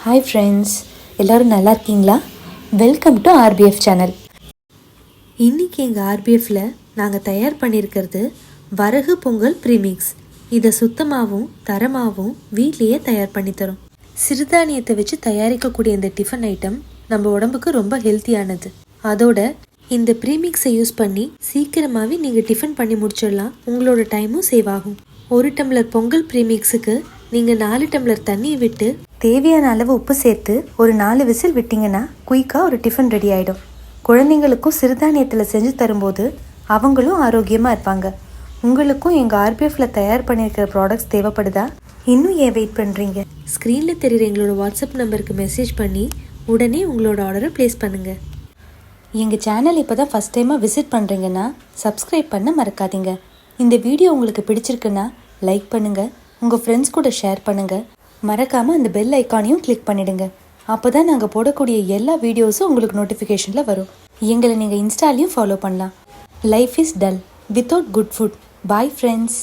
Hi friends, எல்லோரும் நல்லா இருக்கீங்களா? Welcome to RPF channel. இன்றைக்கி எங்கள் ஆர்பிஎஃப்பில் நாங்கள் தயார் பண்ணியிருக்கிறது வரகு பொங்கல் ப்ரீமிக்ஸ். இதை சுத்தமாகவும் தரமாகவும் வீட்லேயே தயார் பண்ணித்தரோம். சிறுதானியத்தை வச்சு தயாரிக்கக்கூடிய இந்த டிஃபன் ஐட்டம் நம்ம உடம்புக்கு ரொம்ப ஹெல்த்தியானது. அதோட இந்த ப்ரீமிக்ஸை யூஸ் பண்ணி சீக்கிரமாகவே நீங்கள் டிஃபன் பண்ணி முடிச்சிடலாம். உங்களோட டைமும் சேவ் ஆகும். 1 டம்ளர் பொங்கல் ப்ரீமிக்ஸுக்கு நீங்கள் 4 டம்ளர் தண்ணியை விட்டு தேவையான அளவு உப்பு சேர்த்து ஒரு 4 விசில் விட்டிங்கன்னா குயிக்காக ஒரு டிஃபன் ரெடி ஆகிடும். குழந்தைங்களுக்கும் சிறுதானியத்தில் செஞ்சு தரும்போது அவங்களும் ஆரோக்கியமாக இருப்பாங்க. உங்களுக்கும் எங்கள் ஆர்பிஎஃப்பில் தயார் பண்ணியிருக்கிற ப்ராடக்ட்ஸ் தேவைப்படுதா? இன்னும் ஏன் வெயிட் பண்ணுறீங்க? ஸ்க்ரீனில் தெரிகிற எங்களோட வாட்ஸ்அப் நம்பருக்கு மெசேஜ் பண்ணி உடனே உங்களோட ஆர்டரை ப்ளேஸ் பண்ணுங்கள். எங்கள் சேனல் இப்போ தான் ஃபஸ்ட் டைமாக விசிட் பண்ணுறீங்கன்னா சப்ஸ்கிரைப் பண்ண மறக்காதீங்க. இந்த வீடியோ உங்களுக்கு பிடிச்சிருக்குன்னா லைக் பண்ணுங்கள், உங்கள் ஃப்ரெண்ட்ஸ் கூட ஷேர் பண்ணுங்கள். மறக்காமல் அந்த பெல் ஐக்கானையும் கிளிக் பண்ணிவிடுங்க. அப்போ தான் நாங்கள் போடக்கூடிய எல்லா வீடியோஸும் உங்களுக்கு நோட்டிஃபிகேஷனில் வரும். எங்களை நீங்கள் இன்ஸ்டாலையும் ஃபாலோ பண்ணலாம். Life is dull without good food. Bye friends.